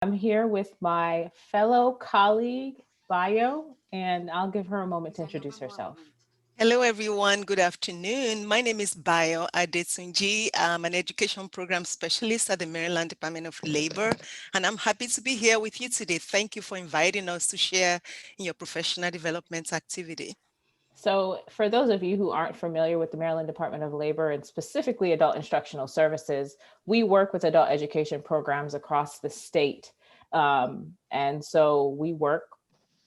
I'm here with my fellow colleague, Bayo, and I'll give her a moment to introduce herself. Hello, everyone. Good afternoon. My name is Bayo Adetunji. I'm an education program specialist at the Maryland Department of Labor, and I'm happy to be here with you today. Thank you for inviting us to share in your professional development activity. So, for those of you who aren't familiar with the Maryland Department of Labor and specifically adult instructional services, we work with adult education programs across the state. And so we work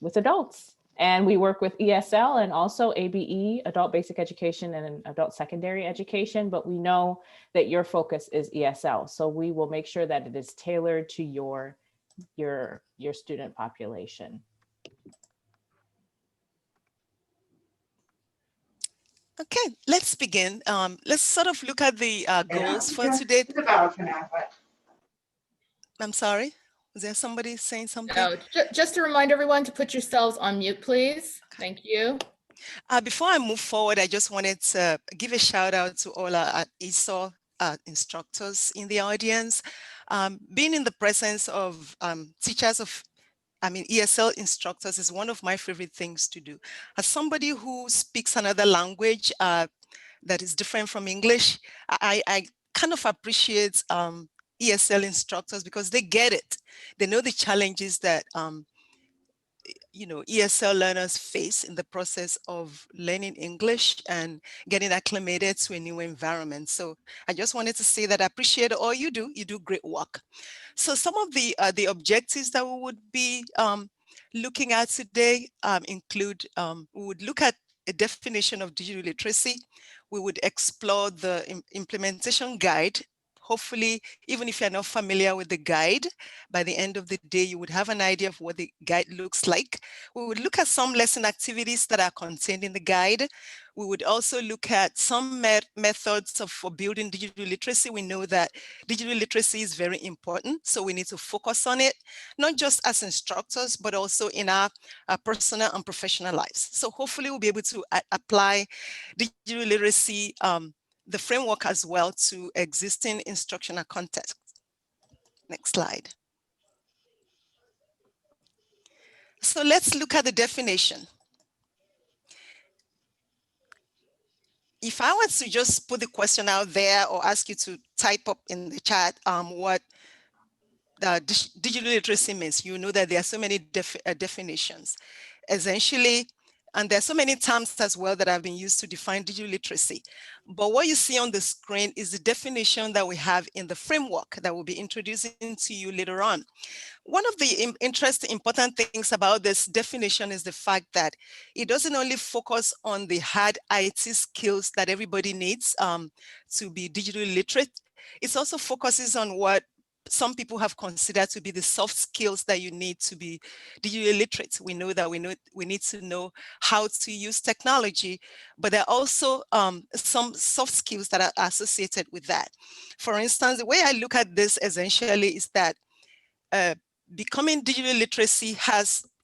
with adults and we work with ESL and also ABE, adult basic education and adult secondary education. But we know that your focus is ESL. So we will make sure that it is tailored to your student population. Okay, let's begin. Let's sort of look at the goals for today. I'm sorry. Is there somebody saying something? No, just to remind everyone to put yourselves on mute, please. Thank you. Before I move forward, I just wanted to give a shout out to all our ESOL instructors in the audience. Being in the presence of teachers of ESL instructors is one of my favorite things to do. As somebody who speaks another language that is different from English, I kind of appreciate ESL instructors because they get it. They know the challenges that ESL learners face in the process of learning English and getting acclimated to a new environment. So I just wanted to say that I appreciate all you do. You do great work. So some of the objectives that we would be looking at today include, we would look at a definition of digital literacy. We would explore the implementation guide. Hopefully, even if you're not familiar with the guide, by the end of the day, you would have an idea of what the guide looks like. We would look at some lesson activities that are contained in the guide. We would also look at some methods for building digital literacy. We know that digital literacy is very important, so we need to focus on it, not just as instructors, but also in our personal and professional lives. So hopefully we'll be able to apply digital literacy, the framework as well, to existing instructional context. Next slide. So let's look at the definition. If I were to just put the question out there or ask you to type up in the chat what digital literacy means, you know that there are so many definitions. Essentially, and there are so many terms as well that have been used to define digital literacy. But what you see on the screen is the definition that we have in the framework that we'll be introducing to you later on. One of the interesting, important things about this definition is the fact that it doesn't only focus on the hard IT skills that everybody needs to be digitally literate. It also focuses on what some people have considered to be the soft skills that you need to be digitally literate. We know that we need to know how to use technology, but there are also some soft skills that are associated with that. For instance, the way I look at this essentially is that becoming digital literacy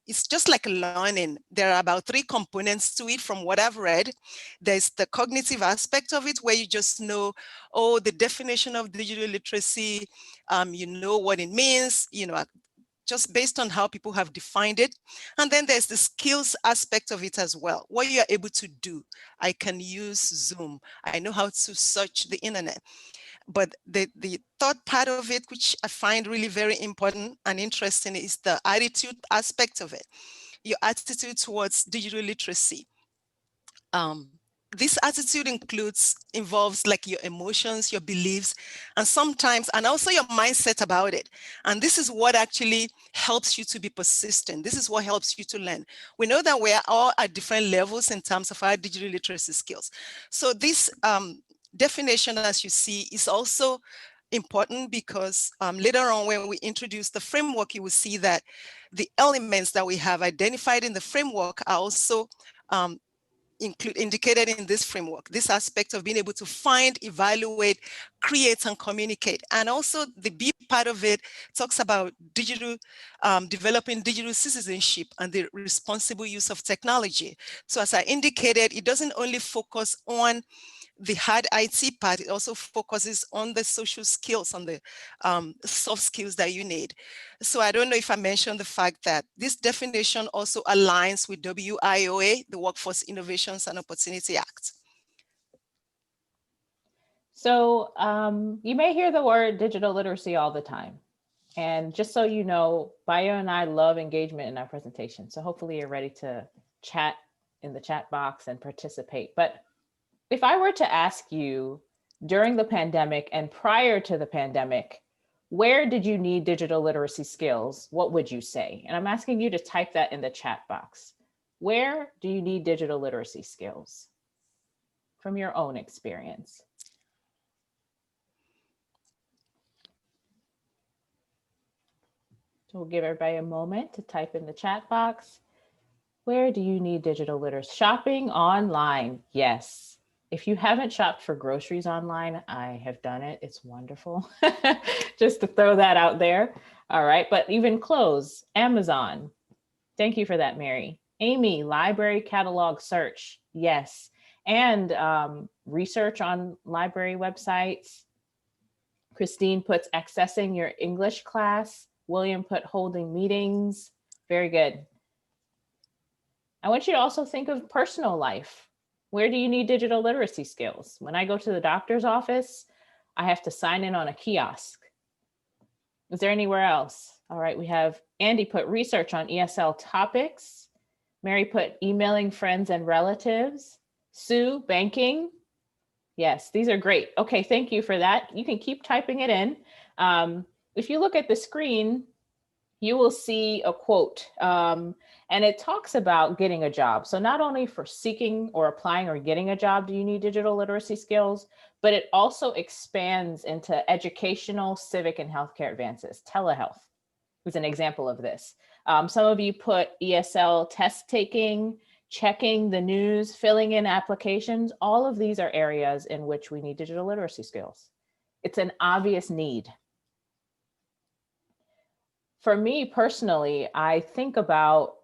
it's just like learning. There are about 3 components to it from what I've read. There's the cognitive aspect of it, where you just know, oh, the definition of digital literacy, you know what it means, just based on how people have defined it. And then there's the skills aspect of it as well, what you're able to do. I can use Zoom. I know how to search the internet. But the third part of it, which I find really very important and interesting, is the attitude aspect of it, your attitude towards digital literacy. This attitude involves like your emotions, your beliefs, and also your mindset about it. And this is what actually helps you to be persistent. This is what helps you to learn. We know that we are all at different levels in terms of our digital literacy skills. So this definition, as you see, is also important because later on when we introduce the framework, you will see that the elements that we have identified in the framework are also indicated in this framework, this aspect of being able to find, evaluate, create, and communicate. And also the B part of it talks about developing digital citizenship and the responsible use of technology. So as I indicated, it doesn't only focus on the hard IT part, it also focuses on the social skills, on the soft skills that you need. So I don't know if I mentioned the fact that this definition also aligns with WIOA, the Workforce Innovations and Opportunity Act. So you may hear the word digital literacy all the time. And just so you know, Bayo and I love engagement in our presentation. So hopefully you're ready to chat in the chat box and participate. But if I were to ask you during the pandemic and prior to the pandemic, where did you need digital literacy skills? What would you say? And I'm asking you to type that in the chat box. Where do you need digital literacy skills from your own experience? So we'll give everybody a moment to type in the chat box. Where do you need digital literacy? Shopping online, yes. If you haven't shopped for groceries online, I have done it. It's wonderful. Just to throw that out there. All right, but even clothes, Amazon. Thank you for that, Mary. Amy, library catalog search, yes. And research on library websites. Christine puts accessing your English class. William put holding meetings. Very good. I want you to also think of personal life. Where do you need digital literacy skills? When I go to the doctor's office, I have to sign in on a kiosk. Is there anywhere else? All right, we have Andy put research on ESL topics. Mary put emailing friends and relatives. Sue, banking. Yes, these are great. Okay, thank you for that. You can keep typing it in. If you look at the screen, you will see a quote, and it talks about getting a job. So not only for seeking or applying or getting a job do you need digital literacy skills, but it also expands into educational, civic, and healthcare advances. Telehealth is an example of this. Some of you put ESL test taking, checking the news, filling in applications. All of these are areas in which we need digital literacy skills. It's an obvious need. For me personally, I think about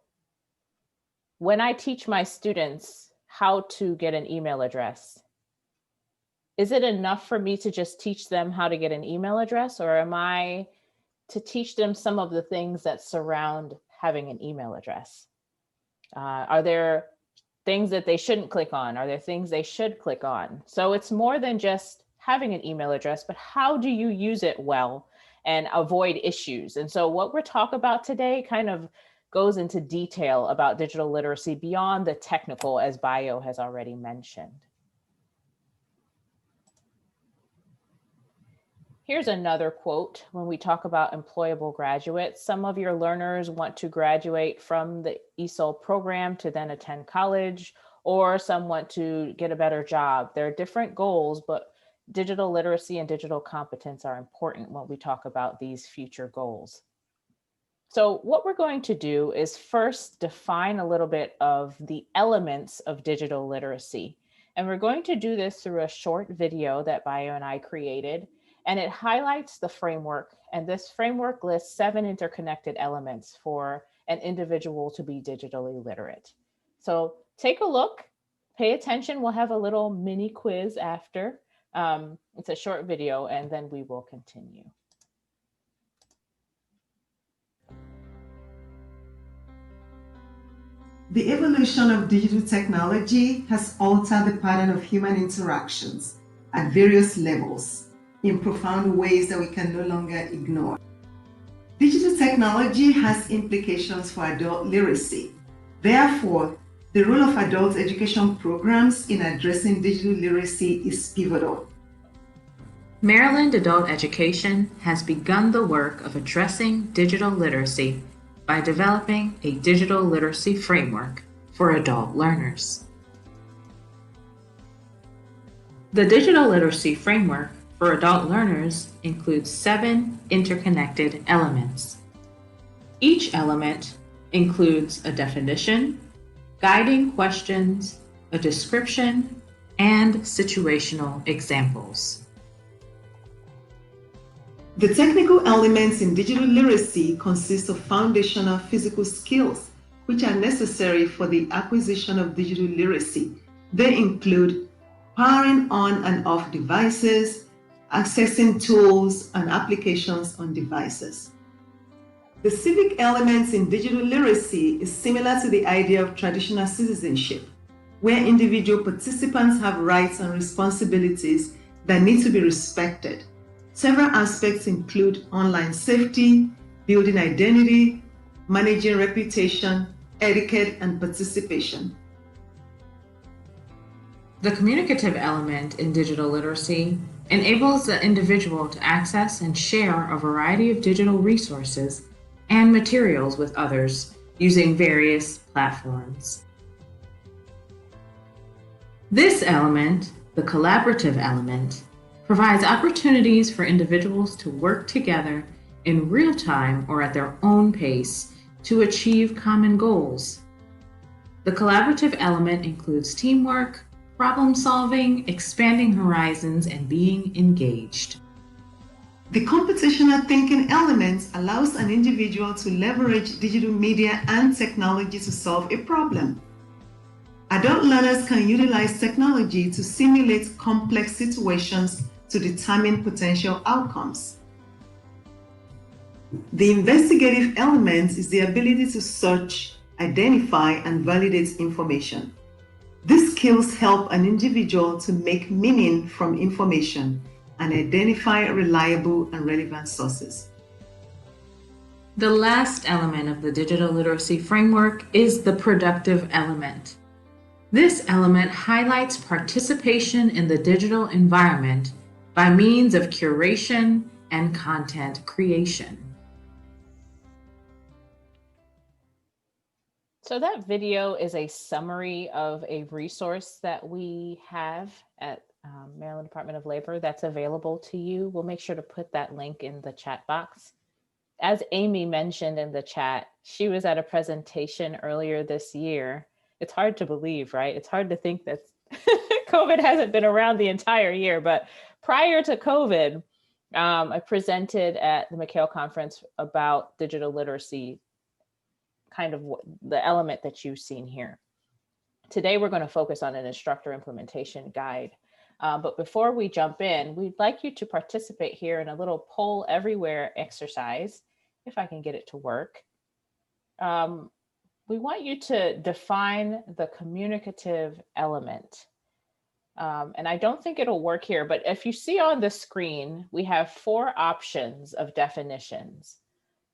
when I teach my students how to get an email address. Is it enough for me to just teach them how to get an email address, or am I to teach them some of the things that surround having an email address? Are there things that they shouldn't click on? Are there things they should click on? So it's more than just having an email address, but how do you use it well and avoid issues? And so what we're talking about today kind of goes into detail about digital literacy beyond the technical, as Bayo has already mentioned. Here's another quote when we talk about employable graduates. Some of your learners want to graduate from the ESOL program to then attend college, or some want to get a better job. There are different goals, but digital literacy and digital competence are important when we talk about these future goals. So what we're going to do is first define a little bit of the elements of digital literacy. And we're going to do this through a short video that Bayo and I created. And it highlights the framework. And this framework lists 7 interconnected elements for an individual to be digitally literate. So take a look, pay attention. We'll have a little mini quiz after. It's a short video, and then we will continue. The evolution of digital technology has altered the pattern of human interactions at various levels in profound ways that we can no longer ignore. Digital technology has implications for adult literacy. Therefore, the role of adult education programs in addressing digital literacy is pivotal. Maryland Adult Education has begun the work of addressing digital literacy by developing a digital literacy framework for adult learners. The digital literacy framework for adult learners includes 7 interconnected elements. Each element includes a definition, guiding questions, a description, and situational examples. The technical elements in digital literacy consist of foundational physical skills, which are necessary for the acquisition of digital literacy. They include powering on and off devices, accessing tools and applications on devices. The civic elements in digital literacy is similar to the idea of traditional citizenship, where individual participants have rights and responsibilities that need to be respected. Several aspects include online safety, building identity, managing reputation, etiquette, and participation. The communicative element in digital literacy enables the individual to access and share a variety of digital resources and materials with others using various platforms. This element, the collaborative element, provides opportunities for individuals to work together in real time or at their own pace to achieve common goals. The collaborative element includes teamwork, problem solving, expanding horizons, and being engaged. The computational thinking element allows an individual to leverage digital media and technology to solve a problem. Adult learners can utilize technology to simulate complex situations to determine potential outcomes. The investigative element is the ability to search, identify, and validate information. These skills help an individual to make meaning from information and identify reliable and relevant sources. The last element of the digital literacy framework is the productive element. This element highlights participation in the digital environment by means of curation and content creation. So that video is a summary of a resource that we have at Maryland Department of Labor that's available to you. We'll make sure to put that link in the chat box. As Amy mentioned in the chat, she was at a presentation earlier this year. It's hard to believe, right? It's hard to think that COVID hasn't been around the entire year, but prior to COVID, I presented at the McHale conference about digital literacy, kind of the element that you've seen here. Today, we're going to focus on an instructor implementation guide. But before we jump in, we'd like you to participate here in a little poll everywhere exercise, if I can get it to work. We want you to define the communicative element. And I don't think it'll work here, but if you see on the screen, we have 4 options of definitions.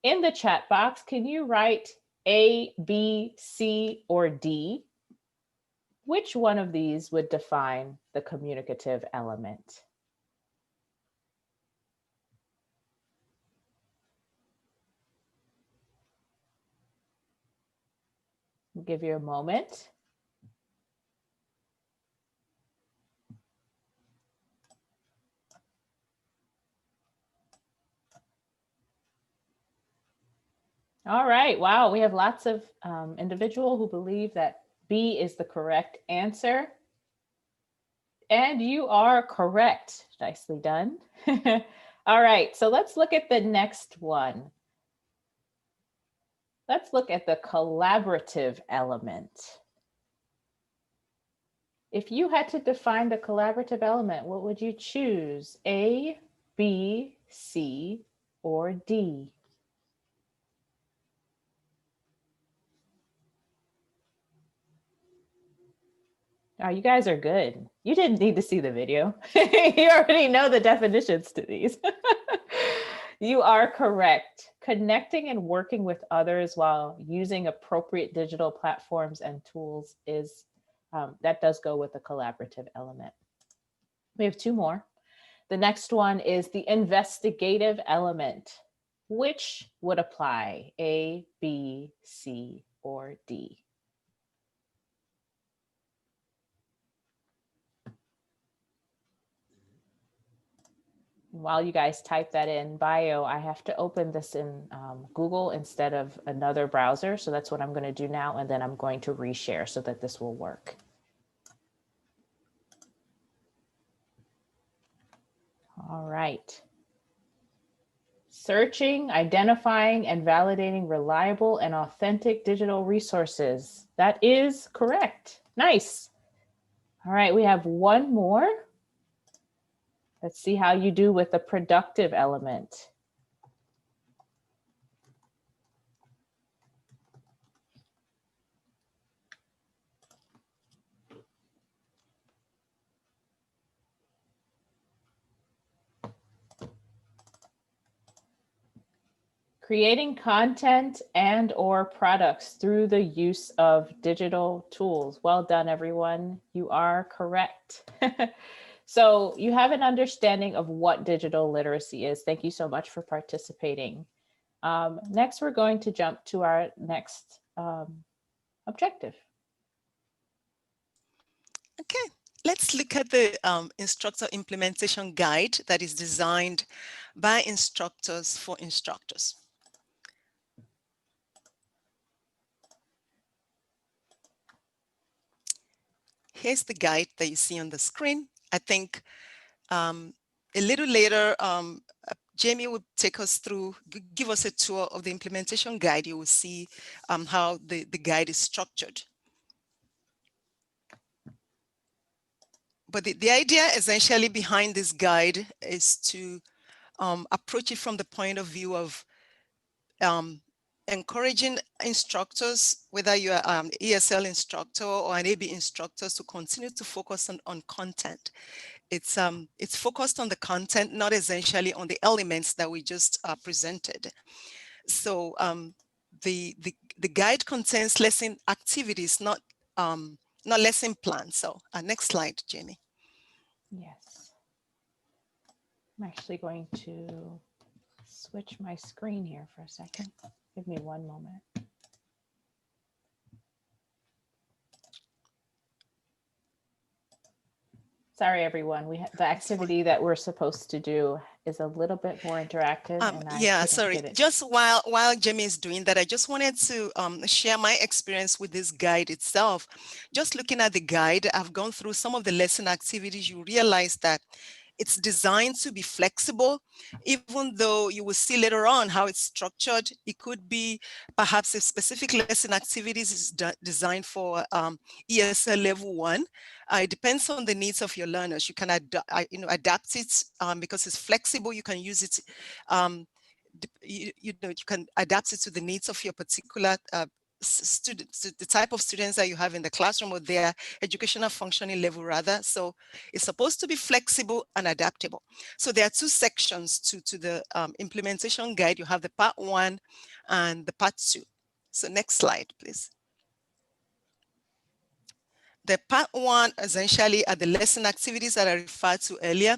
In the chat box, can you write A, B, C, or D? Which one of these would define the communicative element? I'll give you a moment. All right, wow, we have lots of individuals who believe that B is the correct answer. And you are correct. Nicely done. All right, so let's look at the next one. Let's look at the collaborative element. If you had to define the collaborative element, what would you choose? A, B, C, or D? Oh, you guys are good. You didn't need to see the video. You already know the definitions to these. You are correct. Connecting and working with others while using appropriate digital platforms and tools is, that does go with the collaborative element. We have 2 more. The next one is the investigative element. Which would apply? A, B, C, or D? While you guys type that in, Bayo, I have to open this in Google instead of another browser. So that's what I'm going to do now. And then I'm going to reshare so that this will work. All right. Searching, identifying, and validating reliable and authentic digital resources. That is correct. Nice. All right, we have one more. Let's see how you do with the productive element. Creating content and or products through the use of digital tools. Well done, everyone. You are correct. So you have an understanding of what digital literacy is. Thank you so much for participating. Next, we're going to jump to our next objective. Okay, let's look at the instructor implementation guide that is designed by instructors for instructors. Here's the guide that you see on the screen. I think a little later, Jamie will take us through, give us a tour of the implementation guide. You will see how the guide is structured. But the idea essentially behind this guide is to approach it from the point of view of encouraging instructors, whether you're an ESL instructor or an AB instructor, to continue to focus on content. It's focused on the content, not essentially on the elements that we just presented. So the guide contains lesson activities, not lesson plans. So next slide, Jamie. Yes. I'm actually going to switch my screen here for a second. Give me one moment. Sorry, everyone. The activity that we're supposed to do is a little bit more interactive. Yeah, sorry. Just while Jamie is doing that, I just wanted to share my experience with this guide itself. Just looking at the guide, I've gone through some of the lesson activities. You realize that it's designed to be flexible, even though you will see later on how it's structured. It could be perhaps a specific lesson activities is designed for ESL level 1. It depends on the needs of your learners. You can adapt it because it's flexible. You can use it, you can adapt it to the needs of your particular students, the type of students that you have in the classroom, or their educational functioning level rather. So it's supposed to be flexible and adaptable. So there are two sections to the implementation guide. You have the part 1 and the part 2. So next slide, please. The part 1 essentially are the lesson activities that I referred to earlier.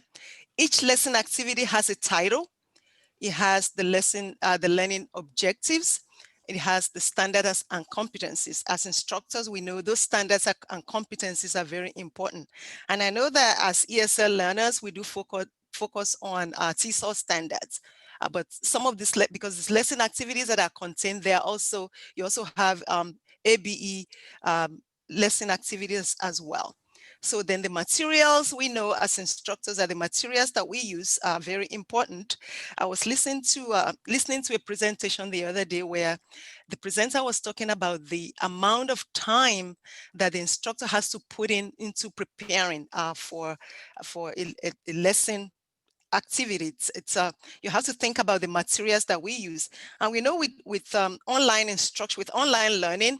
Each lesson activity has a title. It has the lesson, the learning objectives. It has the standards and competencies. As instructors, we know those standards and competencies are very important. And I know that as ESL learners, we do focus on TESOL standards. But some of this, because it's lesson activities that are contained there, also you also have ABE lesson activities as well. So then the materials we know as instructors are the materials that we use are very important. I was listening to a presentation the other day where the presenter was talking about the amount of time that the instructor has to put into preparing for a lesson activity. It's you have to think about the materials that we use, and we know with online instruction, with online learning,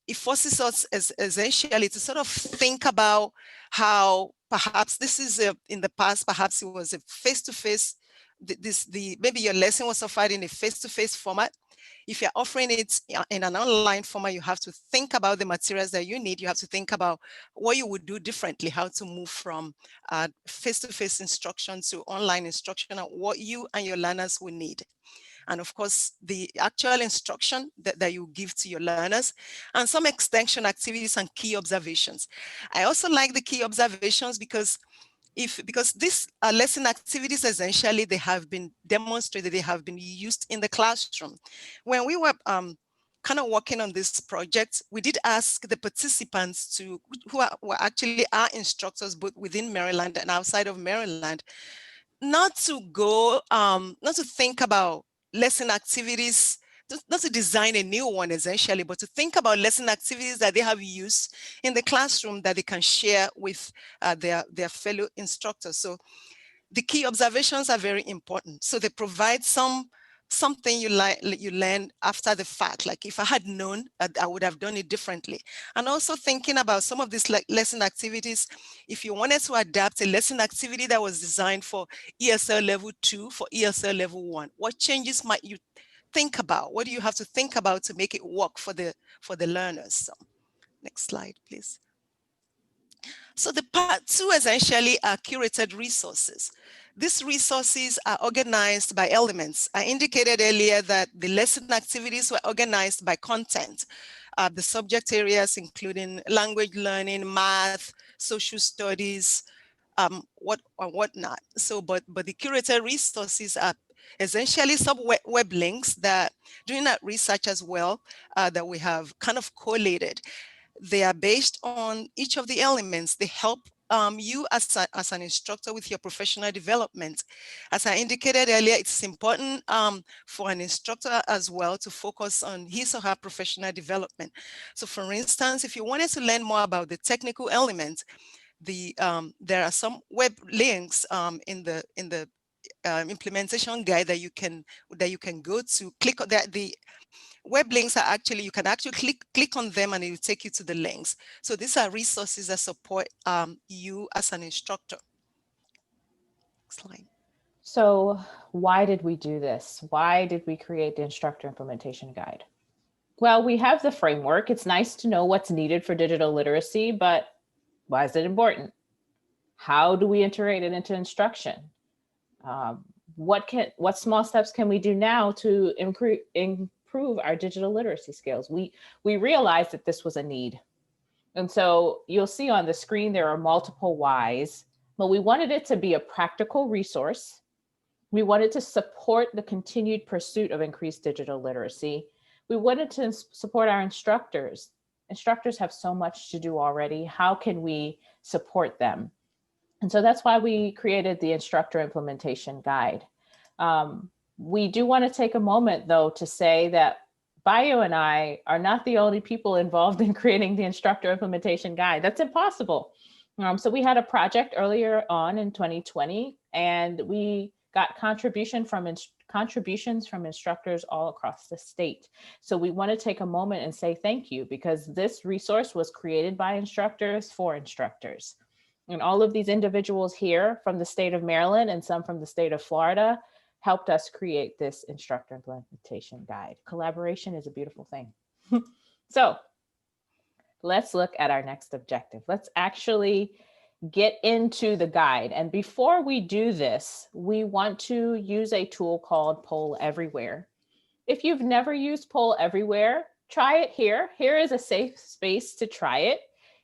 it forces us essentially to sort of think about how perhaps this is in the past, perhaps it was a face-to-face, maybe your lesson was offered in a face-to-face format. If you're offering it in an online format, you have to think about the materials that you need. You have to think about what you would do differently, how to move from face-to-face instruction to online instruction, and what you and your learners will need. And of course, the actual instruction that you give to your learners, and some extension activities and key observations. I also like the key observations because these lesson activities, essentially, they have been demonstrated, they have been used in the classroom. When we were kind of working on this project, we did ask the participants were actually our instructors, both within Maryland and outside of Maryland, not to think about lesson activities not to design a new one essentially, but to think about lesson activities that they have used in the classroom that they can share with their fellow instructors. So the key observations are very important. So they provide something you learn after the fact. Like if I had known, I would have done it differently. And also thinking about some of these lesson activities, if you wanted to adapt a lesson activity that was designed for ESL level 2 for ESL level 1, what changes might you think about? What do you have to think about to make it work for the learners? So, next slide, please. So the part 2 essentially are curated resources. These resources are organized by elements. I indicated earlier that the lesson activities were organized by content. The subject areas including language learning, math, social studies, whatnot. So, but the curated resources are essentially some web links that, doing that research as well, that we have kind of collated. They are based on each of the elements. They help you as an instructor with your professional development. As I indicated earlier, it's important for an instructor as well to focus on his or her professional development. So for instance, if you wanted to learn more about the technical elements, there are some web links in the implementation guide that you can go to. Click on that. The web links are actually, you can actually click on them and it will take you to the links. So these are resources that support you as an instructor. Next slide. So why did we do this? Why did we create the Instructor Implementation Guide? Well, we have the framework. It's nice to know what's needed for digital literacy, but why is it important? How do we integrate it into instruction? What small steps can we do now to improve our digital literacy skills? We realized that this was a need. And so you'll see on the screen, there are multiple whys, but we wanted it to be a practical resource. We wanted to support the continued pursuit of increased digital literacy. We wanted to support our instructors. Instructors have so much to do already. How can we support them? And so that's why we created the Instructor Implementation Guide. We do want to take a moment, though, to say that Bayo and I are not the only people involved in creating the Instructor Implementation Guide. That's impossible. So we had a project earlier on in 2020, and we got contributions from instructors all across the state. So we want to take a moment and say thank you, because this resource was created by instructors for instructors. And all of these individuals here from the state of Maryland and some from the state of Florida helped us create this Instructor Implementation Guide. Collaboration is a beautiful thing. So let's look at our next objective. Let's actually get into the guide. And before we do this, we want to use a tool called Poll Everywhere. If you've never used Poll Everywhere, try it here. Here is a safe space to try it.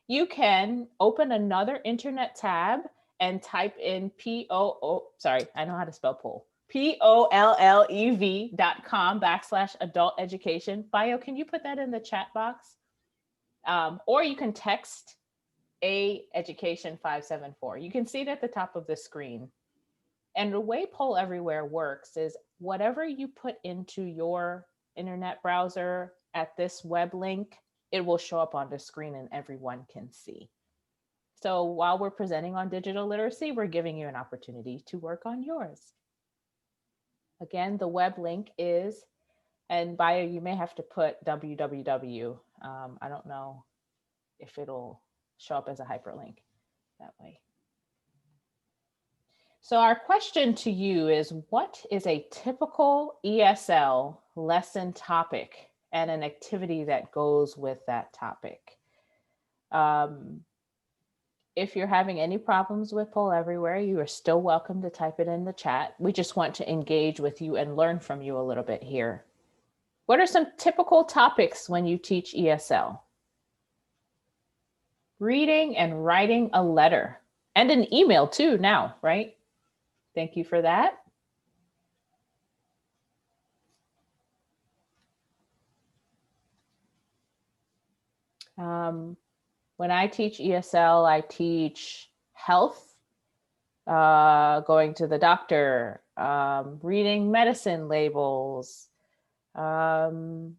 You can open another internet tab and type in I know how to spell poll. POLLEV.com/adult education. Bayo, can you put that in the chat box? Or you can text education 574. You can see it at the top of the screen. And the way Poll Everywhere works is whatever you put into your internet browser at this web link, it will show up on the screen and everyone can see. So while we're presenting on digital literacy, we're giving you an opportunity to work on yours. Again, the web link is, and Bayo, you may have to put www. I don't know if it'll show up as a hyperlink that way. So our question to you is, what is a typical ESL lesson topic and an activity that goes with that topic? If you're having any problems with Poll Everywhere, you are still welcome to type it in the chat. We just want to engage with you and learn from you a little bit here. What are some typical topics when you teach ESL? Reading and writing a letter, and an email too now, right? Thank you for that. When I teach ESL, I teach health, going to the doctor, reading medicine labels, What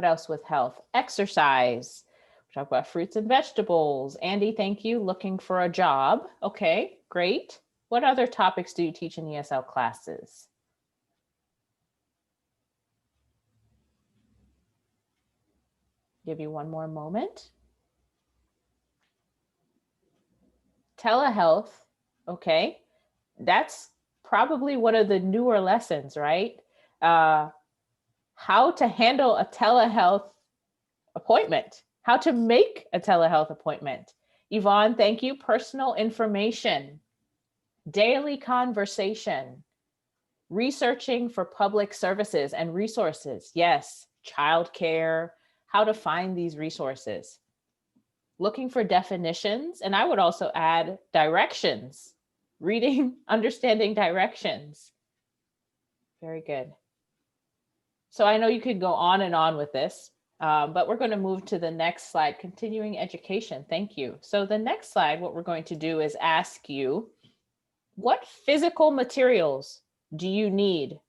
else with health? Exercise. We talk about fruits and vegetables. Andy, thank you. Looking for a job. Okay, great. What other topics do you teach in ESL classes? Give you one more moment. Telehealth. Okay, that's probably one of the newer lessons, right? How to handle a telehealth appointment, how to make a telehealth appointment. Yvonne, thank you. Personal information, daily conversation, researching for public services and resources. Yes, childcare, how to find these resources, looking for definitions. And I would also add directions, reading, understanding directions. Very good. So I know you could go on and on with this, but we're going to move to the next slide, continuing education. Thank you. So the next slide, what we're going to do is ask you, what physical materials do you need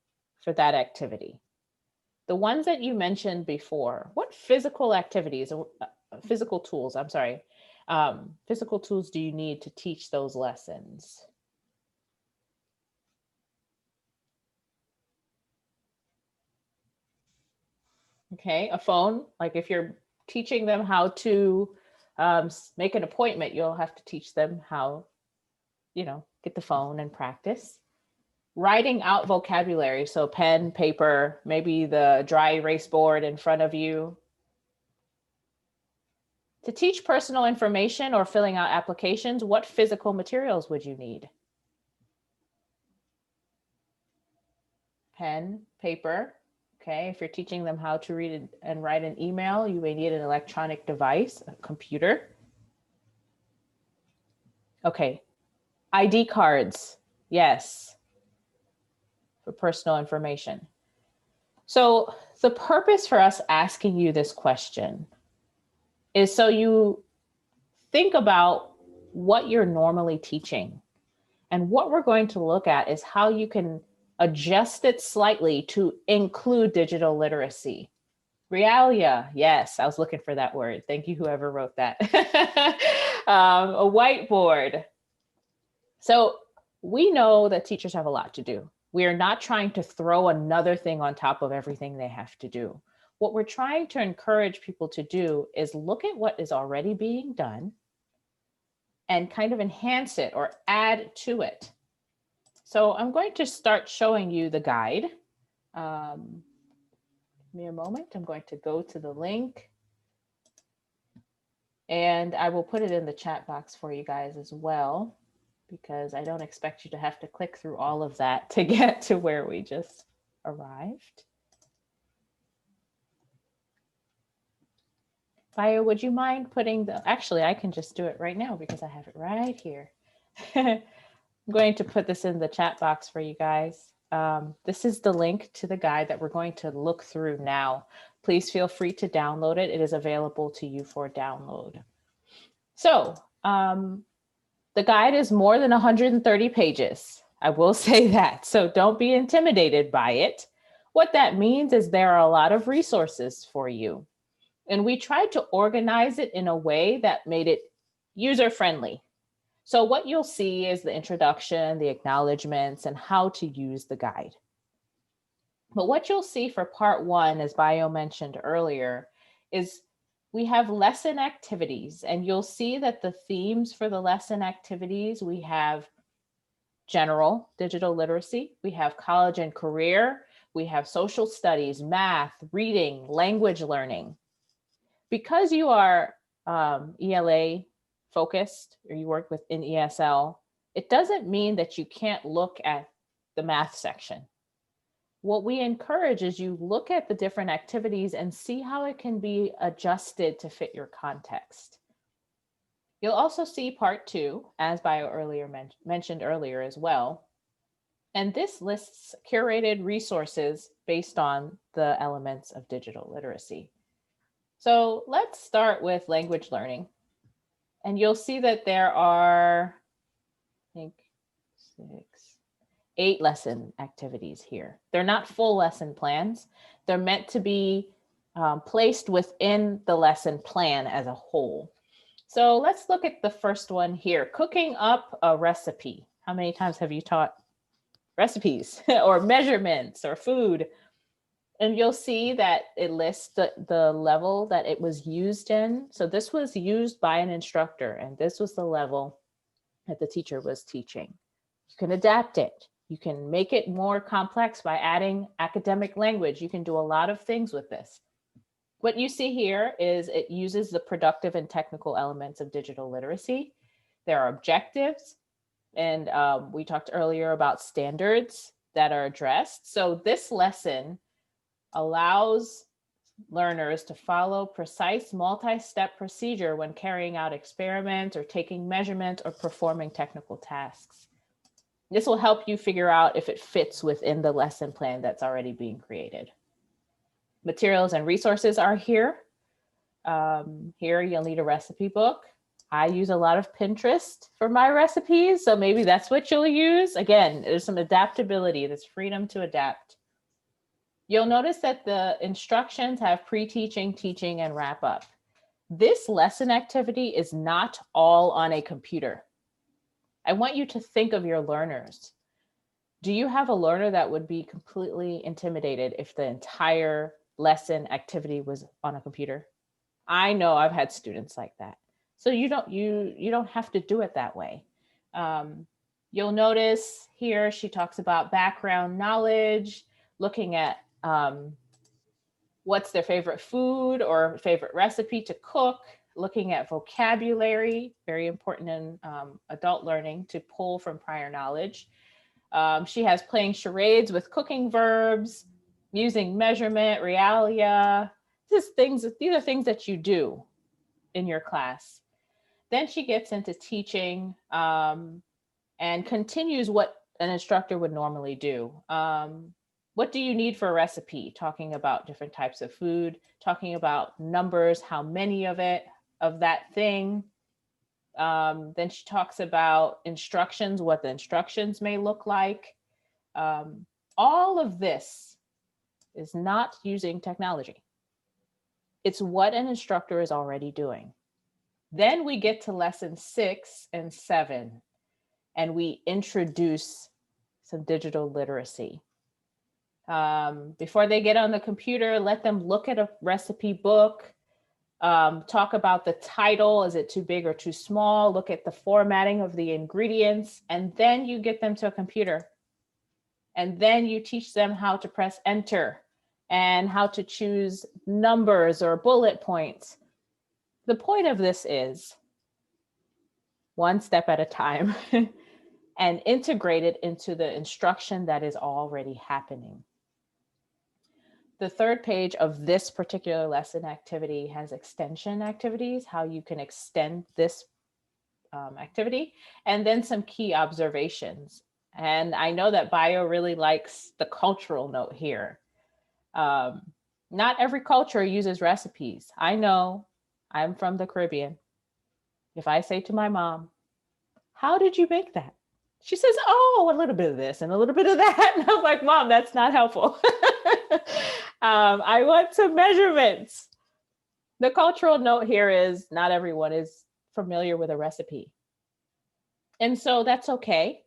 for that activity? The ones that you mentioned before, what physical activities, physical tools, I'm sorry, physical tools do you need to teach those lessons? Okay, a phone, like if you're teaching them how to make an appointment, you'll have to teach them how, get the phone and practice. Writing out vocabulary, so pen, paper, maybe the dry erase board in front of you. To teach personal information or filling out applications, what physical materials would you need? Pen, paper. Okay, if you're teaching them how to read and write an email, you may need an electronic device, a computer. Okay, ID cards, yes, for personal information. So the purpose for us asking you this question is so you think about what you're normally teaching. And what we're going to look at is how you can adjust it slightly to include digital literacy. Realia, yes, I was looking for that word. Thank you, whoever wrote that. A whiteboard. So we know that teachers have a lot to do. We are not trying to throw another thing on top of everything they have to do. What we're trying to encourage people to do is look at what is already being done and kind of enhance it or add to it. So I'm going to start showing you the guide. Give me a moment. I'm going to go to the link and I will put it in the chat box for you guys as well, because I don't expect you to have to click through all of that to get to where we just arrived. Bayo, would you mind putting actually, I can just do it right now because I have it right here. I'm going to put this in the chat box for you guys. This is the link to the guide that we're going to look through now. Please feel free to download it. It is available to you for download. So the guide is more than 130 pages. I will say that. So don't be intimidated by it. What that means is there are a lot of resources for you. And we tried to organize it in a way that made it user-friendly. So what you'll see is the introduction, the acknowledgements, and how to use the guide. But what you'll see for part one, as Bayo mentioned earlier, is we have lesson activities, and you'll see that the themes for the lesson activities, we have general digital literacy, we have college and career, we have social studies, math, reading, language learning. Because you are ELA focused or you work within ESL, it doesn't mean that you can't look at the math section. What we encourage is you look at the different activities and see how it can be adjusted to fit your context. You'll also see part two, as Bayo earlier mentioned earlier as well. And this lists curated resources based on the elements of digital literacy. So let's start with language learning. And you'll see that there are, I think, 8 lesson activities here. They're not full lesson plans. They're meant to be placed within the lesson plan as a whole. So let's look at the first one here, cooking up a recipe. How many times have you taught recipes or measurements or food? And you'll see that it lists the level that it was used in. So this was used by an instructor, and this was the level that the teacher was teaching. You can adapt it. You can make it more complex by adding academic language. You can do a lot of things with this. What you see here is it uses the productive and technical elements of digital literacy. There are objectives, and we talked earlier about standards that are addressed. So this lesson allows learners to follow precise multi-step procedure when carrying out experiments or taking measurements or performing technical tasks. This will help you figure out if it fits within the lesson plan that's already being created. Materials and resources are here. Here you'll need a recipe book. I use a lot of Pinterest for my recipes, so maybe that's what you'll use. Again, there's some adaptability, there's freedom to adapt. You'll notice that the instructions have pre-teaching, teaching, and wrap up. This lesson activity is not all on a computer. I want you to think of your learners. Do you have a learner that would be completely intimidated if the entire lesson activity was on a computer? I know I've had students like that. So you don't have to do it that way. You'll notice here she talks about background knowledge, looking at what's their favorite food or favorite recipe to cook, looking at vocabulary, very important in adult learning to pull from prior knowledge. She has playing charades with cooking verbs, using measurement, realia. These are things that you do in your class. Then she gets into teaching and continues what an instructor would normally do. What do you need for a recipe? Talking about different types of food, talking about numbers, how many of that thing. Then she talks about instructions, what the instructions may look like. All of this is not using technology. It's what an instructor is already doing. Then we get to lesson 6 and 7, and we introduce some digital literacy. Before they get on the computer, let them look at a recipe book, talk about the title. Is it too big or too small? Look at the formatting of the ingredients, and then you get them to a computer. And then you teach them how to press enter and how to choose numbers or bullet points. The point of this is one step at a time and integrate it into the instruction that is already happening. The third page of this particular lesson activity has extension activities, how you can extend this activity, and then some key observations. And I know that Bayo really likes the cultural note here. Not every culture uses recipes. I know, I'm from the Caribbean. If I say to my mom, "How did you make that?" She says, "Oh, a little bit of this and a little bit of that." And I'm like, "Mom, that's not helpful." I want some measurements. The cultural note here is not everyone is familiar with a recipe. And so that's okay.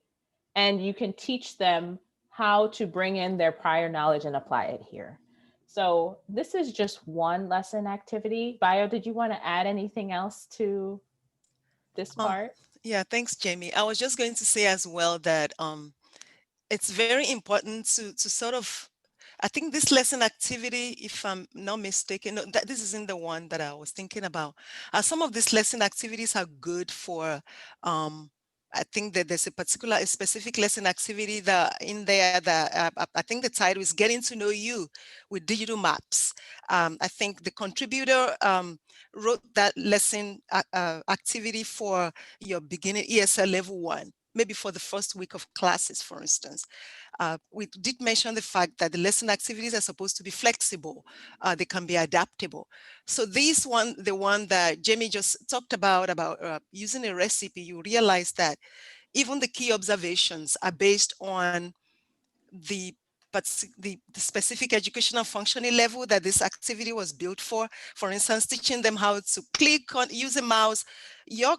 And you can teach them how to bring in their prior knowledge and apply it here. So this is just one lesson activity. Bayo, did you want to add anything else to this part? Yeah, thanks, Jamie. I was just going to say as well that it's very important to sort of, I think this lesson activity, if I'm not mistaken, no, this isn't the one that I was thinking about. Some of these lesson activities are good for, I think that there's a specific lesson activity that in there that I think the title is Getting to Know You with Digital Maps. I think the contributor wrote that lesson activity for your beginning ESL level 1, maybe for the first week of classes, for instance. We did mention the fact that the lesson activities are supposed to be flexible. They can be adaptable. So this one, the one that Jamie just talked about using a recipe, you realize that even the key observations are based on the specific educational functioning level that this activity was built for. For instance, teaching them how to click on, use a mouse. Your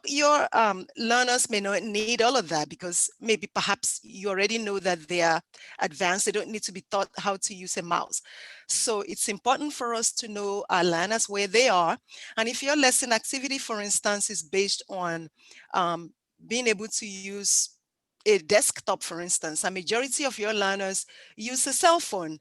learners may not need all of that because maybe perhaps you already know that they are advanced. They don't need to be taught how to use a mouse. So it's important for us to know our learners where they are. And if your lesson activity, for instance, is based on being able to use a desktop, for instance, a majority of your learners use a cell phone.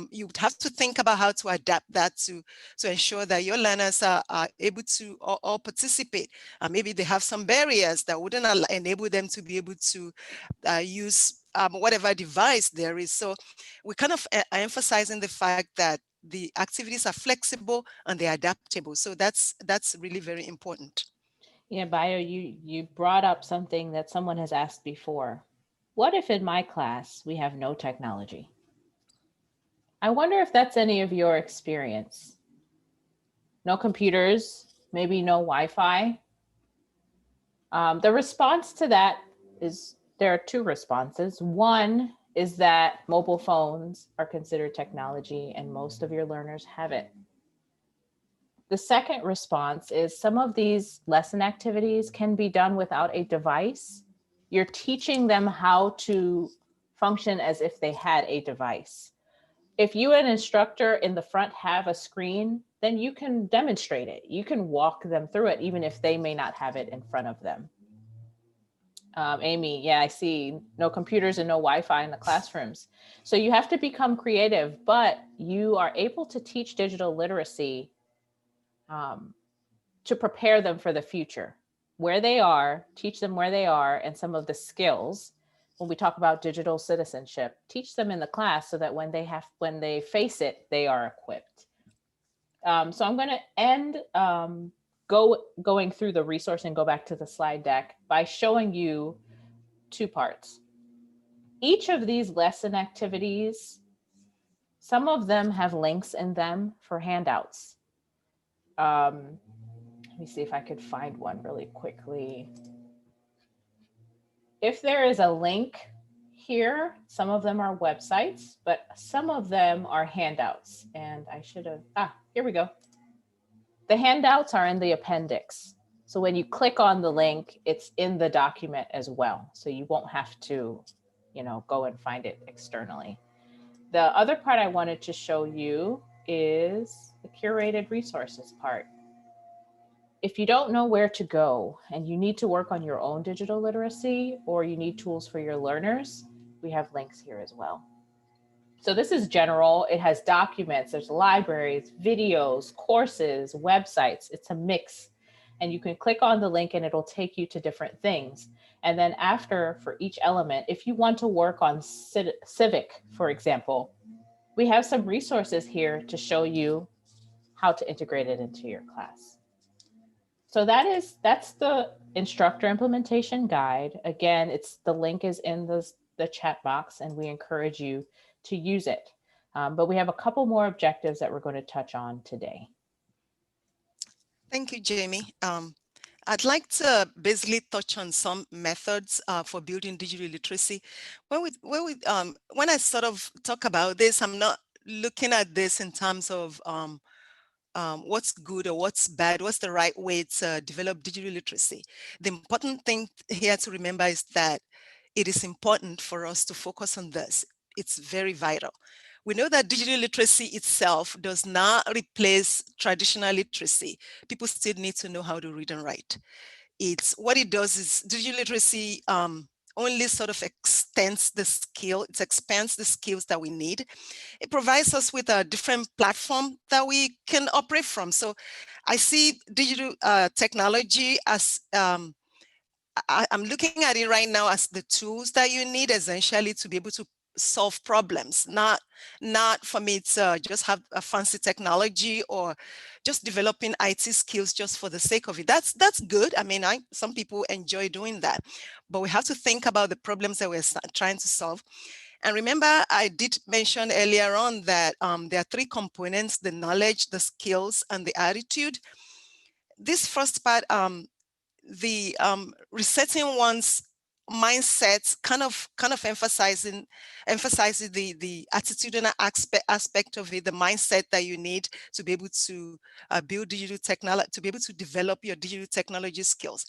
You would have to think about how to adapt that to ensure that your learners are able to all participate. Maybe they have some barriers that wouldn't enable them to be able to use whatever device there is. So we kind of are emphasizing the fact that the activities are flexible and they're adaptable. So that's really very important. Yeah, Bayo, you brought up something that someone has asked before. What if in my class we have no technology? I wonder if that's any of your experience. No computers, maybe no Wi-Fi. The response to that is, there are two responses. One is that mobile phones are considered technology and most of your learners have it. The second response is some of these lesson activities can be done without a device. You're teaching them how to function as if they had a device. If you, an instructor in the front, have a screen, then you can demonstrate it. You can walk them through it, even if they may not have it in front of them. Amy, yeah, I see no computers and no Wi-Fi in the classrooms. So you have to become creative, but you are able to teach digital literacy to prepare them for the future. Where they are, teach them where they are, and some of the skills. When we talk about digital citizenship, teach them in the class so that when they face it, they are equipped. So I'm going to end going through the resource and go back to the slide deck by showing you two parts. Each of these lesson activities, some of them have links in them for handouts. Let me see if I could find one really quickly. If there is a link here, some of them are websites, but some of them are handouts. And I should have, here we go. The handouts are in the appendix. So when you click on the link, it's in the document as well. So you won't have to, go and find it externally. The other part I wanted to show you is the curated resources part. If you don't know where to go and you need to work on your own digital literacy or you need tools for your learners, we have links here as well. So this is general. It has documents, there's libraries, videos, courses, websites. It's a mix. And you can click on the link and it'll take you to different things. And then after, for each element, if you want to work on civic, for example, we have some resources here to show you how to integrate it into your class. So that's the instructor implementation guide. Again, the link is in the chat box and we encourage you to use it. But we have a couple more objectives that we're going to touch on today. Thank you, Jamie. I'd like to basically touch on some methods for building digital literacy. When I sort of talk about this, I'm not looking at this in terms of what's good or what's bad, what's the right way to develop digital literacy. The important thing here to remember is that it is important for us to focus on this. It's very vital. We know that digital literacy itself does not replace traditional literacy. People still need to know how to read and write. What it does is digital literacy only sort of expands the skills that we need. It provides us with a different platform that we can operate from. So I see digital technology as, I'm looking at it right now as the tools that you need essentially to be able to solve problems, not for me to just have a fancy technology or just developing IT skills just for the sake of it. That's good. I mean, some people enjoy doing that, but we have to think about the problems that we're trying to solve. And remember, I did mention earlier on that there are three components: the knowledge, the skills, and the attitude. This first part, the resetting one's mindsets kind of emphasizes the attitudinal aspect of it, the mindset that you need to be able to build digital technology, to be able to develop your digital technology skills.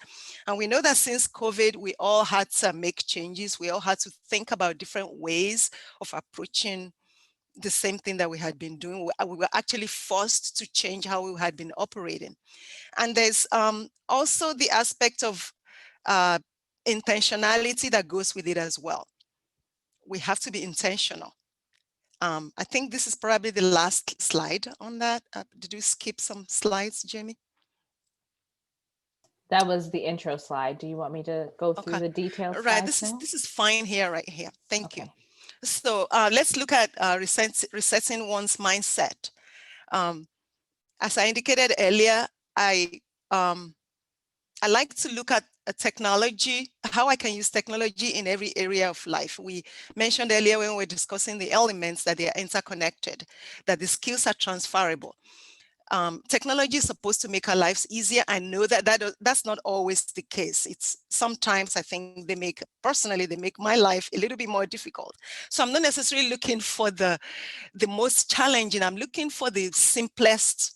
And we know that since COVID, we all had to make changes. We all had to think about different ways of approaching the same thing that we had been doing. We were actually forced to change how we had been operating. And there's also the aspect of intentionality that goes with it as well. We have to be intentional. I think this is probably the last slide on that. Did you skip some slides, Jamie? That was the intro slide. Do you want me to go through the details? Right, this is fine here, right here. Thank you. So let's look at resetting one's mindset. As I indicated earlier, I like to look at technology, how I can use technology in every area of life. We mentioned earlier when we were discussing the elements that they are interconnected, that the skills are transferable. Technology is supposed to make our lives easier. I know that that's not always the case. It's sometimes I think they make my life a little bit more difficult. So I'm not necessarily looking for the most challenging. I'm looking for the simplest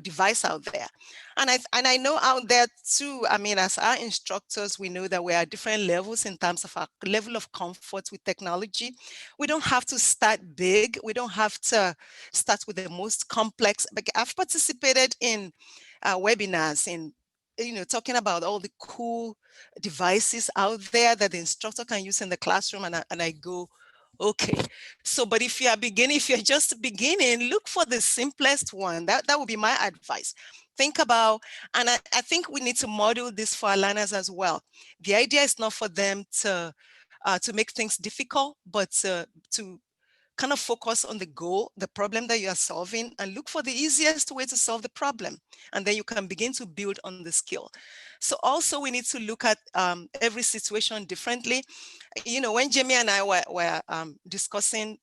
device out there. And I know out there too, I mean, as our instructors, we know that we are at different levels in terms of our level of comfort with technology. We don't have to start big. We don't have to start with the most complex. But I've participated in webinars in, talking about all the cool devices out there that the instructor can use in the classroom. And I go, okay, so, but if you're just beginning, look for the simplest one. That would be my advice. Think about, and I think we need to model this for our learners as well. The idea is not for them to make things difficult, but to kind of focus on the goal, the problem that you are solving, and look for the easiest way to solve the problem. And then you can begin to build on the skill. So also we need to look at every situation differently. When Jamie and I were discussing,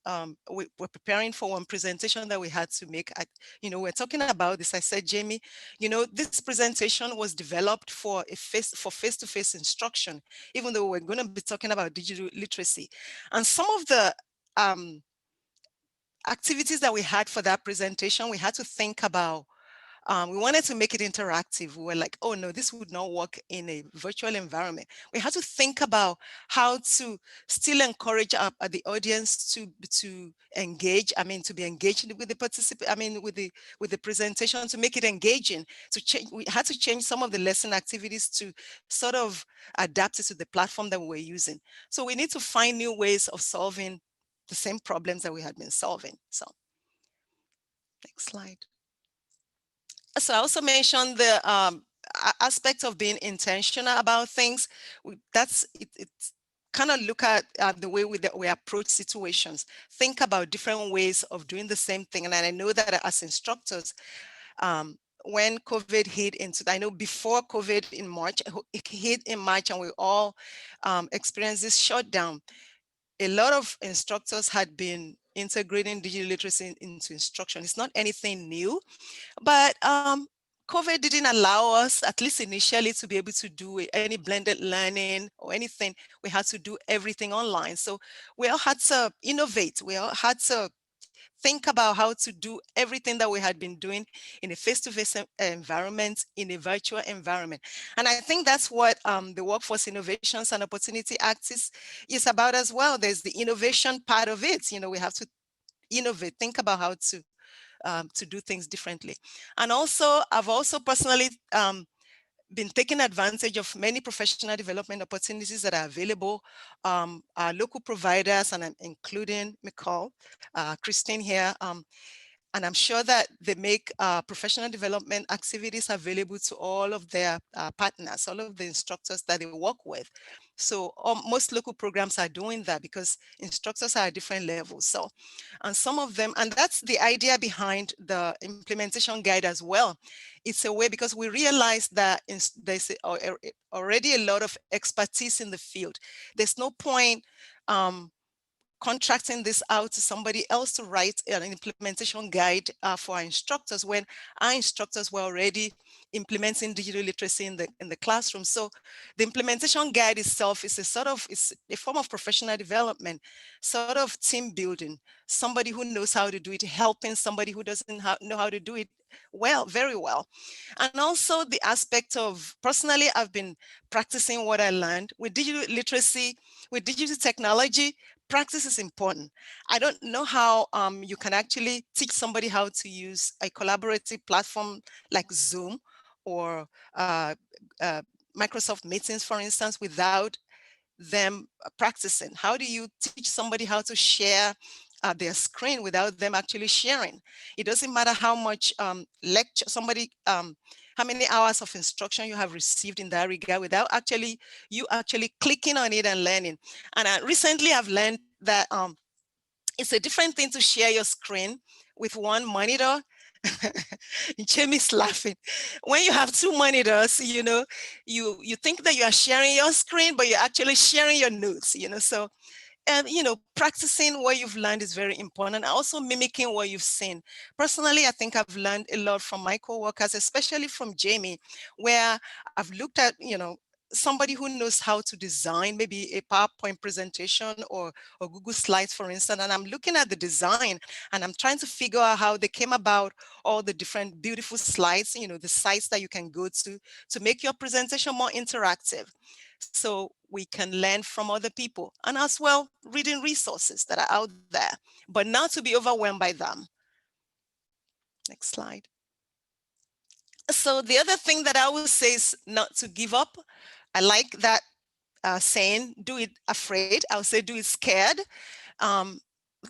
we were preparing for one presentation that we had to make, we're talking about this. I said, Jamie, this presentation was developed for face-to-face instruction, even though we're going to be talking about digital literacy. And some of the activities that we had for that presentation, we had to think about, we wanted to make it interactive. We were like, oh no, this would not work in a virtual environment. We had to think about how to still encourage the audience to engage. I mean, to be engaged with the participant. I mean, with the presentation, to make it engaging. We had to change some of the lesson activities to sort of adapt it to the platform that we were using. So we need to find new ways of solving the same problems that we had been solving. So, next slide. So I also mentioned the aspect of being intentional about things. It's kind of look at the way we approach situations. Think about different ways of doing the same thing. And I know that as instructors, when COVID hit I know before COVID in March, it hit in March and we all experienced this shutdown. A lot of instructors had been integrating digital literacy into instruction. It's not anything new, but COVID didn't allow us, at least initially, to be able to do any blended learning or anything. We had to do everything online. So we all had to innovate. We all had to think about how to do everything that we had been doing in a face-to-face environment, in a virtual environment. And I think that's what the Workforce Innovations and Opportunity Act is about as well. There's the innovation part of it. We have to innovate, think about how to do things differently. And also, I've also personally been taking advantage of many professional development opportunities that are available. Our local providers, and I'm including Nicole, Christine here, and I'm sure that they make professional development activities available to all of their partners, all of the instructors that they work with. So most local programs are doing that because instructors are at different levels. So, and some of them, and that's the idea behind the implementation guide as well. It's a way, because we realize that there's already a lot of expertise in the field. There's no point contracting this out to somebody else to write an implementation guide for our instructors when our instructors were already implementing digital literacy in the classroom. So the implementation guide itself is it's a form of professional development, sort of team building, somebody who knows how to do it, helping somebody who doesn't know how to do it well, very well. And also the aspect of, personally, I've been practicing what I learned with digital literacy, with digital technology. Practice is important. I don't know how you can actually teach somebody how to use a collaborative platform like Zoom or Microsoft Meetings, for instance, without them practicing. How do you teach somebody how to share their screen without them actually sharing? It doesn't matter how much lecture somebody, how many hours of instruction you have received in that regard without you actually clicking on it and learning. And recently I've learned that it's a different thing to share your screen with one monitor. Jamie's laughing. When you have two monitors, you think that you are sharing your screen, but you're actually sharing your notes, so practicing what you've learned is very important. Also mimicking what you've seen. Personally, I think I've learned a lot from my coworkers, especially from Jamie, where I've looked at, somebody who knows how to design maybe a PowerPoint presentation or Google Slides, for instance, and I'm looking at the design and I'm trying to figure out how they came about, all the different beautiful slides, the sites that you can go to make your presentation more interactive. So we can learn from other people, and as well reading resources that are out there, but not to be overwhelmed by them. Next slide. So the other thing that I would say is not to give up. I like that saying, do it afraid. I would say do it scared.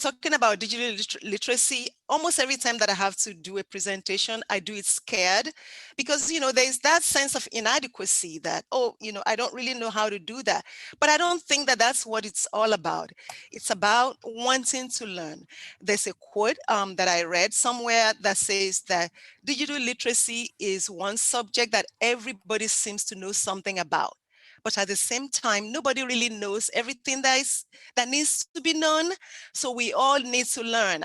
Talking about digital literacy, almost every time that I have to do a presentation, I do it scared because, there's that sense of inadequacy that, I don't really know how to do that. But I don't think that that's what it's all about. It's about wanting to learn. There's a quote that I read somewhere that says that digital literacy is one subject that everybody seems to know something about. But at the same time, nobody really knows everything that needs to be known. So we all need to learn.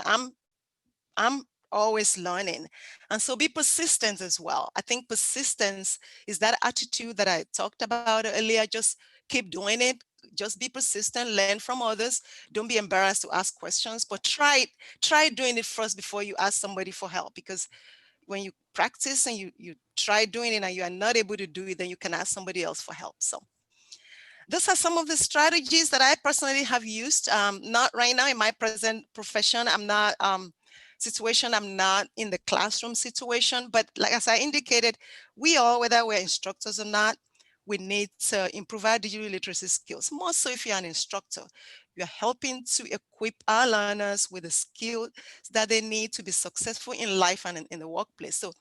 I'm always learning. And so be persistent as well. I think persistence is that attitude that I talked about earlier. Just keep doing it. Just be persistent, learn from others. Don't be embarrassed to ask questions, but try doing it first before you ask somebody for help, because when you practice and you try doing it and you are not able to do it, then you can ask somebody else for help. So those are some of the strategies that I personally have used. Not right now in my present profession. I'm not I'm not in the classroom situation, but like as I indicated, we all, whether we're instructors or not, we need to improve our digital literacy skills. More so if you're an instructor, you're helping to equip our learners with the skills that they need to be successful in life and in the workplace. So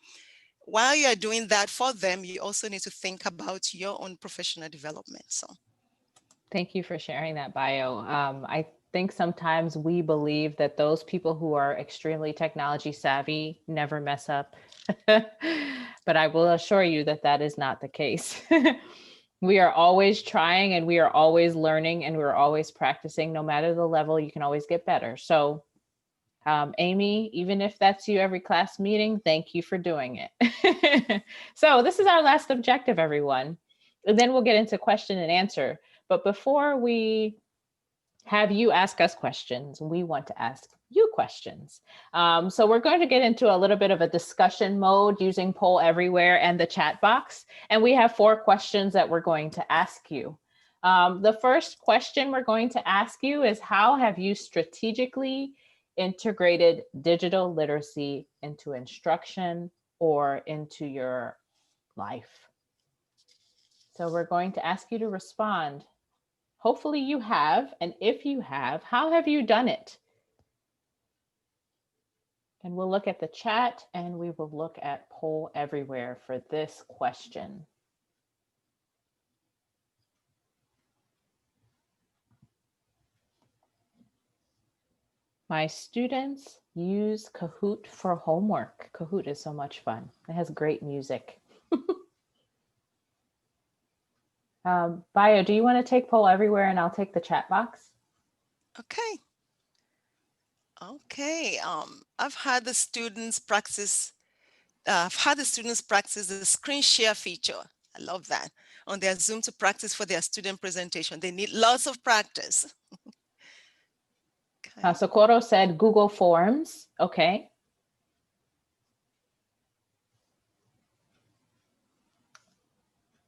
while you're doing that for them, you also need to think about your own professional development. So thank you for sharing that, Bayo. I think sometimes we believe that those people who are extremely technology savvy never mess up. But I will assure you that that is not the case. We are always trying and we are always learning and we're always practicing. No matter the level, you can always get better. So Amy, even if that's you every class meeting, thank you for doing it. So this is our last objective, everyone. And then we'll get into question and answer. But before we have you ask us questions, we want to ask you questions. So we're going to get into a little bit of a discussion mode using Poll Everywhere and the chat box. And we have 4 questions that we're going to ask you. The first question we're going to ask you is, how have you strategically integrated digital literacy into instruction or into your life? So we're going to ask you to respond. Hopefully you have, and if you have, how have you done it? And we'll look at the chat and we will look at Poll Everywhere for this question. My students use Kahoot for homework. Kahoot is so much fun. It has great music. Bayo, do you want to take Poll Everywhere and I'll take the chat box? okay. Okay, I've had the students practice the screen share feature. I love that on their Zoom to practice for their student presentation. They need lots of practice. Okay. Socorro said Google Forms. Okay.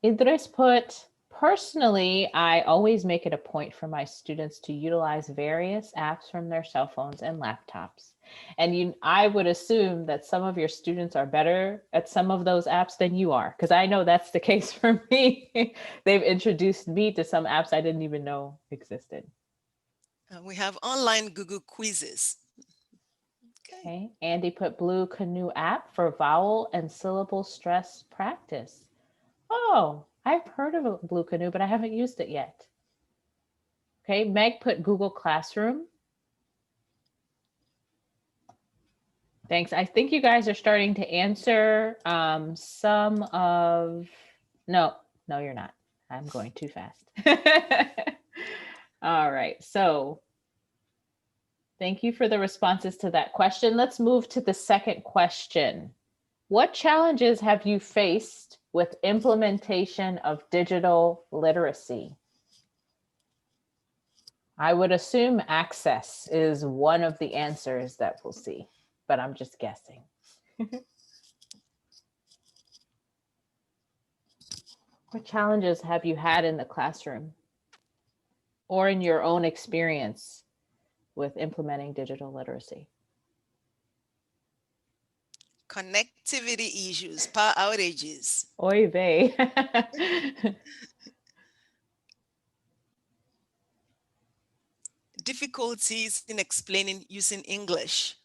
Idris put, personally, I always make it a point for my students to utilize various apps from their cell phones and laptops. And I would assume that some of your students are better at some of those apps than you are, because I know that's the case for me. They've introduced me to some apps I didn't even know existed. We have online Google quizzes. Okay. Andy put Blue Canoe app for vowel and syllable stress practice. Oh, I've heard of a Blue Canoe, but I haven't used it yet. Okay, Meg put Google Classroom. Thanks. I think you guys are starting to answer some of, no, you're not. I'm going too fast. All right, so thank you for the responses to that question. Let's move to the second question. What challenges have you faced with implementation of digital literacy? I would assume access is one of the answers that we'll see, but I'm just guessing. What challenges have you had in the classroom or in your own experience with implementing digital literacy? Connectivity issues, power outages. Oy vey. Difficulties in explaining using English.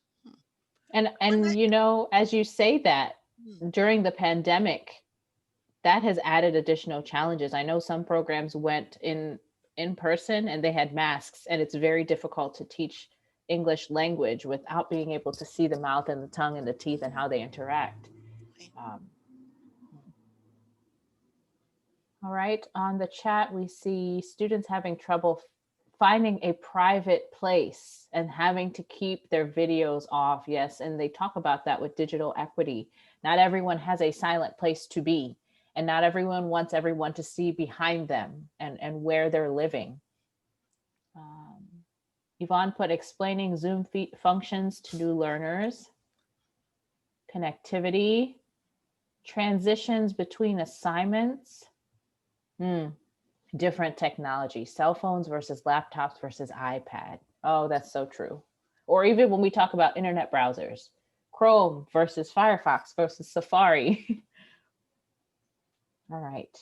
And as you say that, during the pandemic, that has added additional challenges. I know some programs went in person and they had masks, and it's very difficult to teach English language without being able to see the mouth and the tongue and the teeth and how they interact. All right, on the chat, we see students having trouble finding a private place and having to keep their videos off. Yes, and they talk about that with digital equity. Not everyone has a silent place to be, and not everyone wants everyone to see behind them and where they're living. Yvonne put explaining Zoom functions to new learners, connectivity, transitions between assignments, different technology, cell phones versus laptops versus iPad. Oh, that's so true. Or even when we talk about internet browsers, Chrome versus Firefox versus Safari. All right.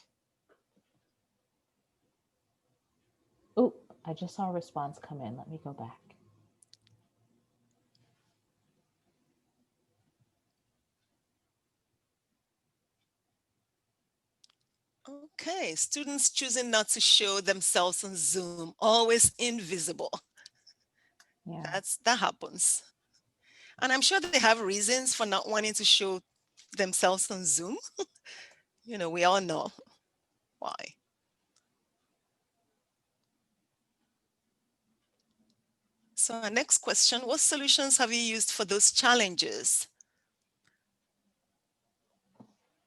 Oh, I just saw a response come in. Let me go back. Okay, students choosing not to show themselves on Zoom, always invisible. Yeah. That happens. And I'm sure they have reasons for not wanting to show themselves on Zoom. We all know why. So our next question, what solutions have you used for those challenges?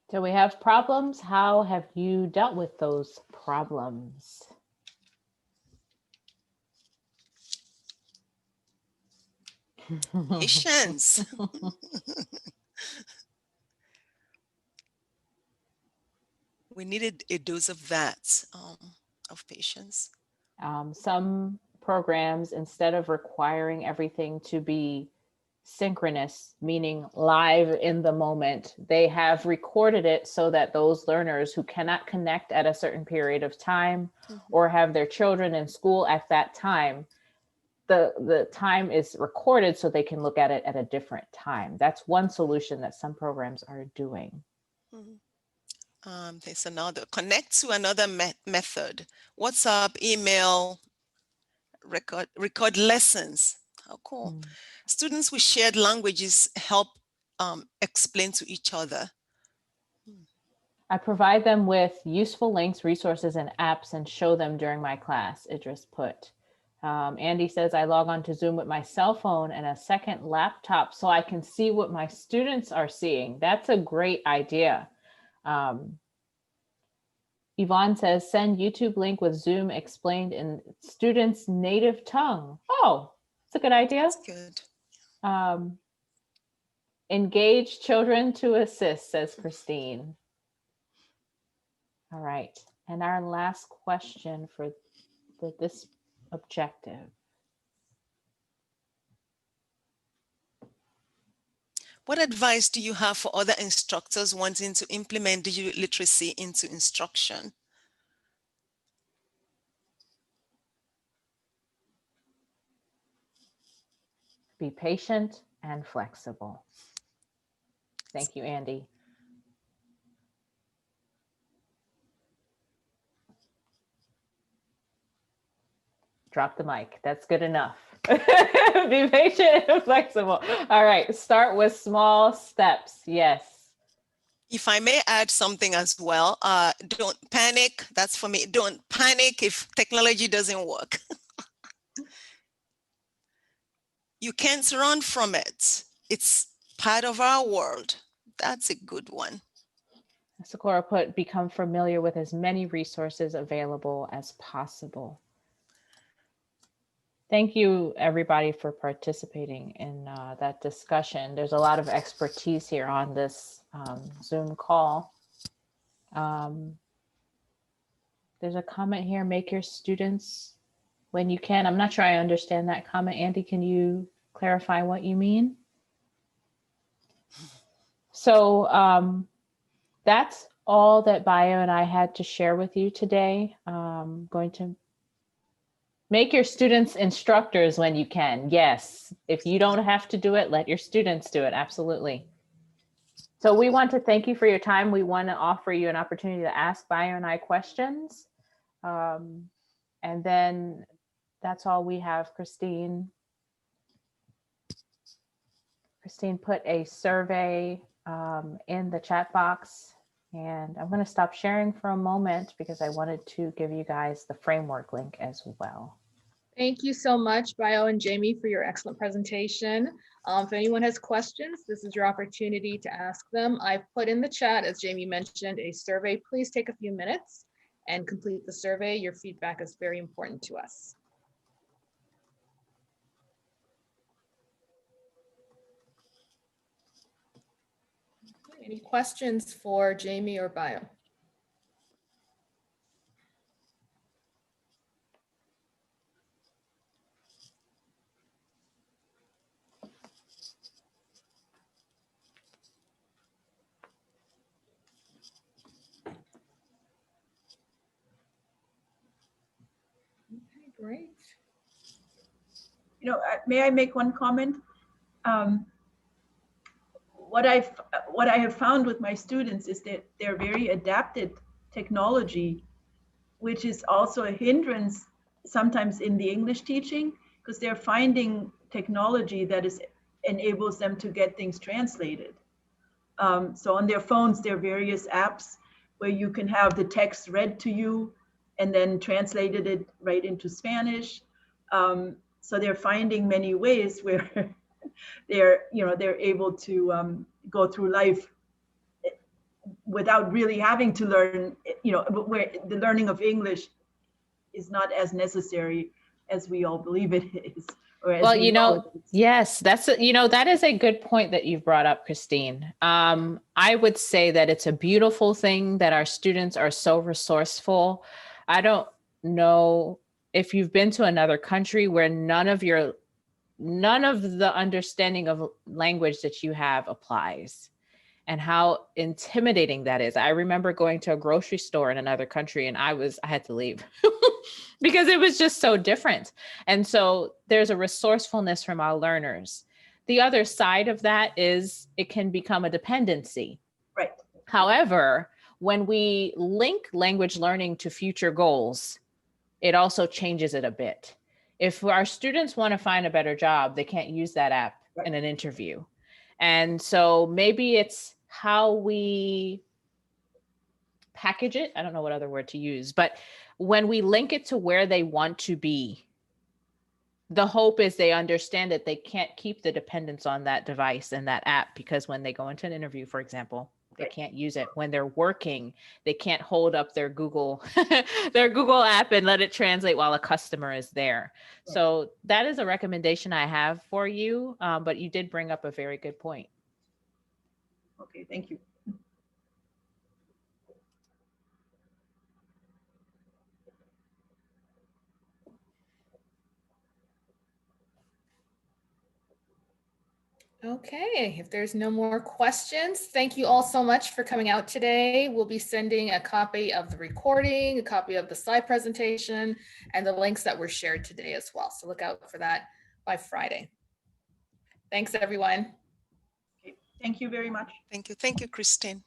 So we have problems. How have you dealt with those problems? Patience. We needed a dose of that, of patience. Some programs, instead of requiring everything to be synchronous, meaning live in the moment, they have recorded it so that those learners who cannot connect at a certain period of time or have their children in school at that time, the time is recorded so they can look at it at a different time. That's one solution that some programs are doing. There's another, connect to another method. WhatsApp, email, record lessons. How cool. Students with shared languages help explain to each other. I provide them with useful links, resources, and apps and show them during my class, Idris put. Andy says, I log on to Zoom with my cell phone and a second laptop so I can see what my students are seeing. That's a great idea. Yvonne says, send YouTube link with Zoom explained in students' native tongue. Oh, it's a good idea. That's good. Engage children to assist, says Christine. All right. And our last question for this objective. What advice do you have for other instructors wanting to implement digital literacy into instruction? Be patient and flexible. Thank you, Andy. Drop the mic. That's good enough. Be patient and flexible. All right. Start with small steps. Yes. If I may add something as well, don't panic. That's for me. Don't panic if technology doesn't work. You can't run from it. It's part of our world. That's a good one. Sakura put, become familiar with as many resources available as possible. Thank you, everybody, for participating in that discussion. There's a lot of expertise here on this Zoom call. There's a comment here, make your students when you can. I'm not sure I understand that comment. Andy, can you clarify what you mean? So that's all that Bayo and I had to share with you today. Going to make your students instructors when you can. Yes, if you don't have to do it, let your students do it. Absolutely. So we want to thank you for your time. We want to offer you an opportunity to ask Bayo and I questions. And then that's all we have, Christine. Christine put a survey in the chat box, and I'm going to stop sharing for a moment because I wanted to give you guys the framework link as well. Thank you so much, Bayo and Jamie, for your excellent presentation. If anyone has questions, this is your opportunity to ask them. I've put in the chat, as Jamie mentioned, a survey. Please take a few minutes and complete the survey. Your feedback is very important to us. Any questions for Jamie or Bayo? Okay, great. You know, may I make one comment? What I have found with my students is that they're very adapted technology, which is also a hindrance sometimes in the English teaching, because they're finding technology that enables them to get things translated. So on their phones, there are various apps where you can have the text read to you and then translated it right into Spanish. So they're finding many ways where they're able to go through life without really having to learn, where the learning of English is not as necessary as we all believe it is. Well, yes, that is a good point that you've brought up, Christine. I would say that it's a beautiful thing that our students are so resourceful. I don't know if you've been to another country where none of the understanding of language that you have applies, and how intimidating that is. I remember going to a grocery store in another country and I had to leave because it was just so different. And so there's a resourcefulness from our learners. The other side of that is it can become a dependency. Right. However, when we link language learning to future goals, it also changes it a bit. If our students want to find a better job, they can't use that app in an interview. And so maybe it's how we package it. I don't know what other word to use, but when we link it to where they want to be, the hope is they understand that they can't keep the dependence on that device and that app, because when they go into an interview, for example, they Right. can't use it. When they're working, they can't hold up their Google their Google app and let it translate while a customer is there. Right. So that is a recommendation I have for you, but you did bring up a very good point. Okay, thank you. Okay, if there's no more questions, thank you all so much for coming out today. We'll be sending a copy of the recording, a copy of the slide presentation, and the links that were shared today as well. So look out for that by Friday. Thanks, everyone. Okay, thank you very much. Thank you. Thank you, Christine.